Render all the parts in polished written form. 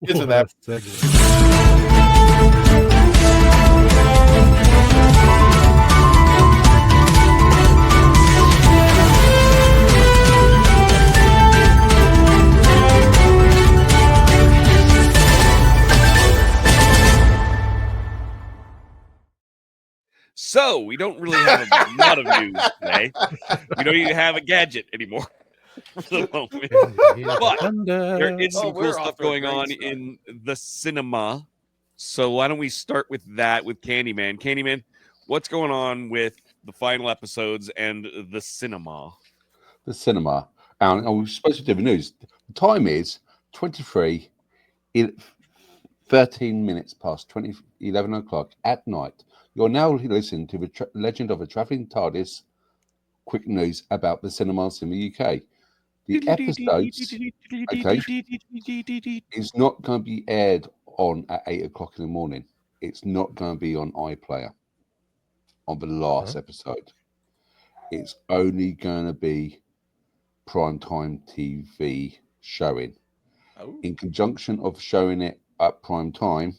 Isn't that? So we don't really have a lot of news today. We don't even have a gadget anymore for the moment. But there is some cool stuff going on in the cinema. So why don't we start with that with Candyman? Candyman, what's going on with the final episodes and the cinema? The cinema. And we're supposed to do the news. The time is 13 minutes past 11 o'clock at night. You're now listening to the Legend of the Traveling TARDIS quick news about the cinemas in the UK. The episodes, is not going to be aired on at 8 o'clock in the morning. It's not going to be on iPlayer on the last episode. It's only going to be primetime TV showing. In conjunction of showing it at prime time,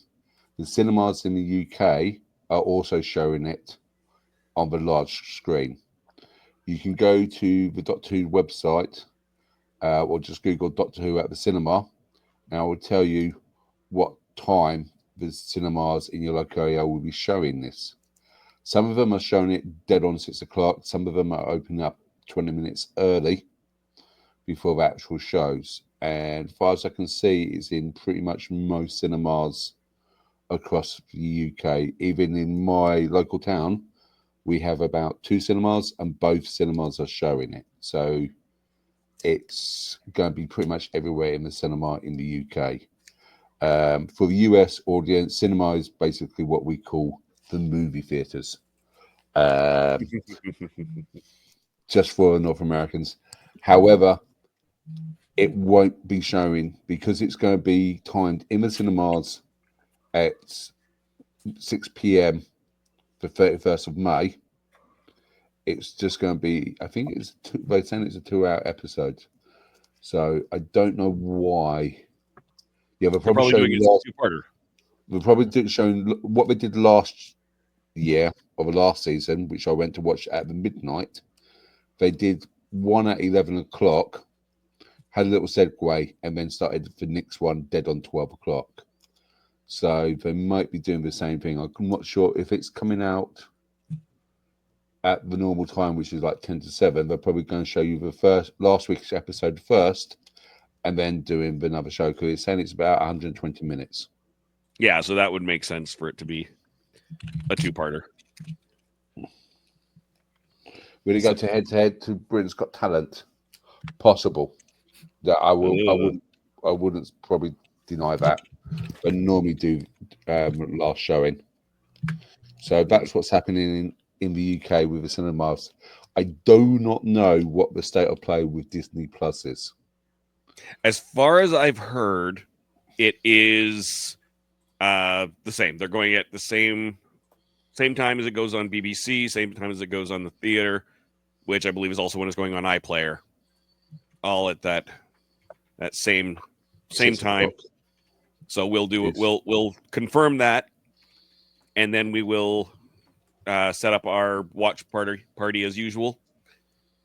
the cinemas in the UK are also showing it on the large screen. You can go to the Doctor Who website or just Google Doctor Who at the cinema, and I will tell you what time the cinemas in your local area will be showing this. Some of them are showing it dead on 6 o'clock. Some of them are opening up 20 minutes early before the actual shows. And as far as I can see, it's in pretty much most cinemas across the UK. Even in my local town, we have about 2 cinemas, and both cinemas are showing it. So it's going to be pretty much everywhere in the cinema in the UK. For the US audience, cinema is basically what we call the movie theaters. Just for North Americans. However, it won't be showing because it's going to be timed in the cinemas at 6 p.m. the 31st of May. It's just going to be, I think they're saying it's a 2-hour episode. So I don't know why. Yeah, they're probably doing it as a two-parter. They're probably showing what they did last year or the last season, which I went to watch at the midnight. They did one at 11 o'clock, had a little segue, and then started the next one dead on 12 o'clock. So they might be doing the same thing. I'm not sure if it's coming out at the normal time, which is like 10 to 7. They're probably going to show you the last week's episode first, and then doing another show, because it's saying it's about 120 minutes. Yeah, so that would make sense for it to be a two-parter. Will it go to head to Britain's Got Talent? Possible. That I wouldn't probably deny that. But normally do last showing. So that's what's happening in the UK with the cinemas. I do not know what the state of play with Disney Plus is. As far as I've heard, it is the same. They're going at the same time as it goes on BBC, same time as it goes on the theater, which I believe is also when it's going on iPlayer. All at that same time. So we'll do it. We'll confirm that, and then we will set up our watch party as usual.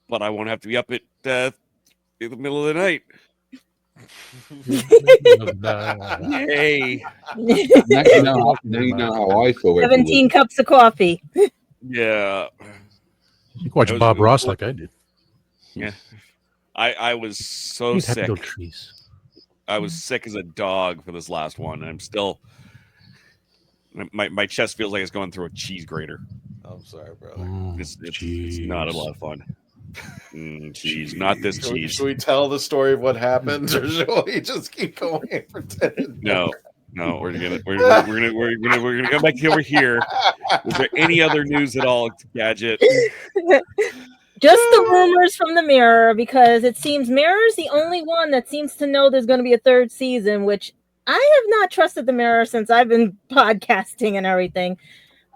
But I won't have to be up at in the middle of the night. Yay! Now you know how I feel. 17 cups of coffee. Yeah. You can watch Bob Ross like I did. Yeah. I was so sick. I was sick as a dog for this last one, and I'm still. My chest feels like it's going through a cheese grater. I'm sorry, brother. It's not a lot of fun. Cheese, not this cheese. Should we tell the story of what happened, or should we just keep going and pretend? No, we're gonna go back over here. Was there any other news at all, Gadget? Just the rumors from the Mirror, because it seems Mirror's the only one that seems to know there's going to be a third season, which I have not trusted the Mirror since I've been podcasting and everything.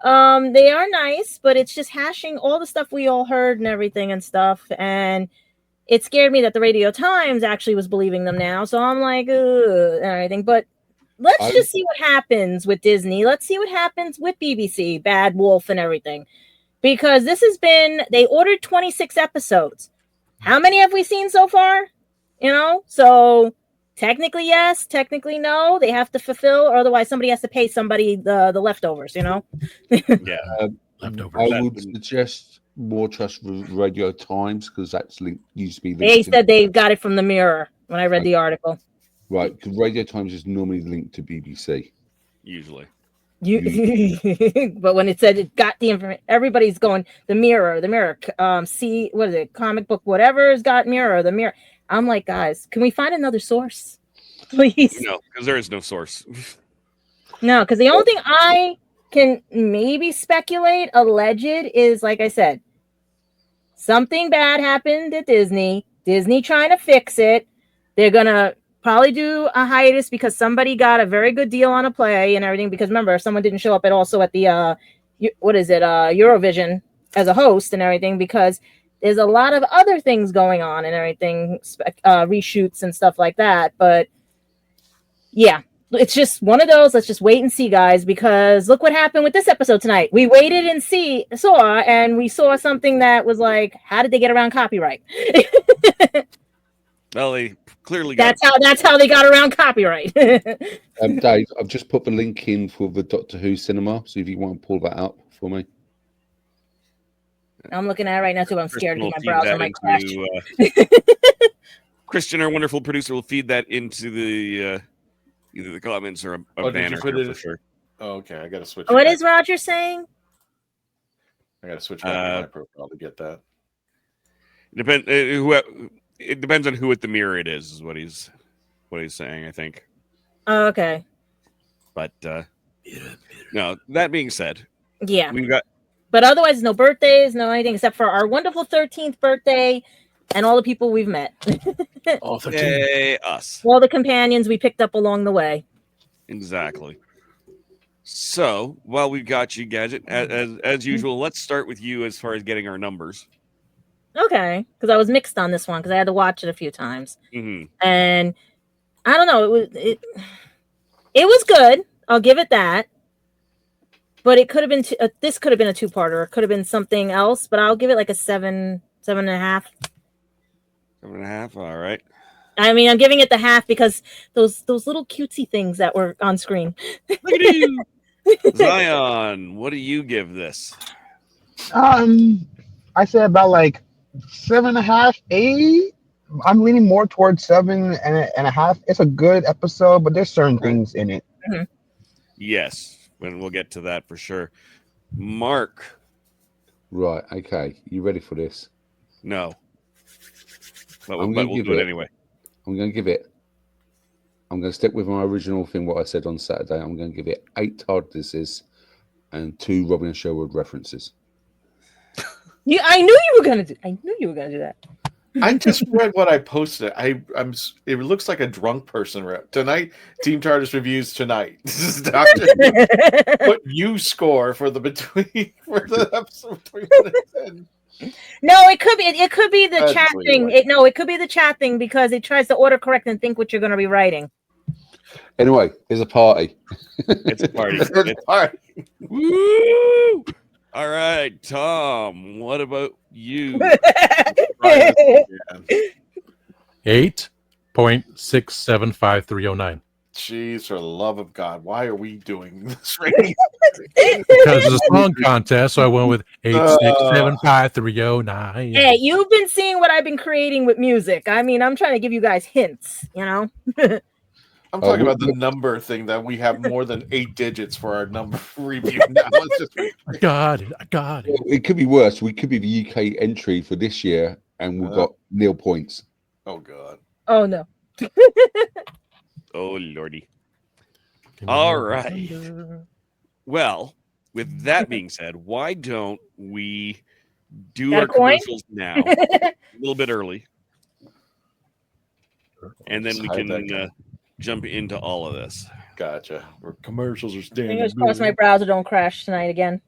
They are nice, but it's just hashing all the stuff we all heard and everything and stuff. And it scared me that the Radio Times actually was believing them now. So I'm like, ugh, and everything. But let's just see what happens with Disney. Let's see what happens with BBC, Bad Wolf, and everything. Because this has been, they ordered 26 episodes. How many have we seen so far? You know, so technically yes, technically no. They have to fulfill, or otherwise somebody has to pay somebody the leftovers, you know? Yeah. Leftovers. I would suggest more trust with Radio Times because that's used to be linked. They said they got it from the Mirror when I read the article. Right, because Radio Times is normally linked to BBC. Usually. But when it said it got the information, everybody's going the Mirror. See, what is it? Comic book, whatever's got Mirror. The Mirror. I'm like, guys, can we find another source, please? No, because there is no source. No, because the only thing I can maybe speculate, alleged, is like I said, something bad happened at Disney. Disney trying to fix it. They're gonna probably do a hiatus because somebody got a very good deal on a play and everything. Because remember, someone didn't show up at also at the Eurovision as a host and everything. Because there's a lot of other things going on and everything, reshoots and stuff like that. But yeah, it's just one of those. Let's just wait and see, guys. Because look what happened with this episode tonight. We waited and we saw something that was like, how did they get around copyright? Well, they clearly that's how they got around copyright. Dave, I've just put the link in for the Doctor Who cinema. So if you want to pull that up for me. I'm looking at it right now too. I'm scared because my browser might crash. Christian, our wonderful producer, will feed that into the either the comments or a banner for sure. Oh, okay, I got to switch. What is Roger saying? I got to switch back to my profile to get that. It depends on who at the Mirror it is what he's saying, I think. Oh, okay. But no, that being said, yeah, we've got. But otherwise, no birthdays, no anything except for our wonderful 13th birthday and all the people we've met. All 13. Yay, us. All the companions we picked up along the way. Exactly. So, while we've got you, Gadget, as usual, let's start with you as far as getting our numbers. Okay, because I was mixed on this one because I had to watch it a few times. Mm-hmm. And I don't know, it was good. I'll give it that. But it could have been this could have been a two-parter. It could have been something else, but I'll give it like a 7.5. 7.5. All right. I mean, I'm giving it the half because those little cutesy things that were on screen. Look at you, Zion. What do you give this? I say about like 7.5, 8. I'm leaning more towards 7.5. It's a good episode, but there's certain things in it. Mm-hmm. Yes. And we'll get to that for sure. Mark. Right, okay. You ready for this? No. But we'll do it anyway. I'm going to stick with my original thing, what I said on Saturday. I'm going to give it 8 TARDISes and 2 Robin and Sherwood references. I knew you were going to do that. I just read what I posted. It looks like a drunk person rep tonight. Team TARDIS reviews tonight. This is Doctor. What you score for the episode between 1 and 10? No, it could be the chat thing. It could be the chat thing because it tries to autocorrect and think what you're going to be writing. Anyway, it's a party. It's a party. It's a party. Woo! All right, Tom. What about you? 8.675309. Jeez, for the love of God, why are we doing this rating? Because it's a song contest, so I went with 8.675309. Hey, you've been seeing what I've been creating with music. I mean, I'm trying to give you guys hints, you know? I'm talking about the number thing that we have more than 8 digits for our number review now. I got it. It could be worse. We could be the UK entry for this year, and we've got nil points. Oh, God. Oh, no. Oh, Lordy. All right. Well, with that being said, why don't we do our commercials now a little bit early? And then we can jump into all of this. Gotcha. Our commercials are standing. Fingers crossed my browser don't crash tonight again.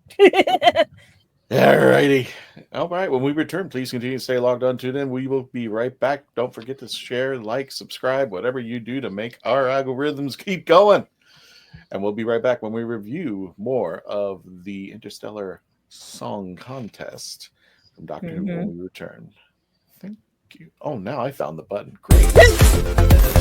All righty. All right. When we return, please continue to stay logged on. Tune in. We will be right back. Don't forget to share, like, subscribe, whatever you do to make our algorithms keep going. And we'll be right back when we review more of the Interstellar Song Contest from Doctor Who when we return. Thank you. Oh, now I found the button. Great.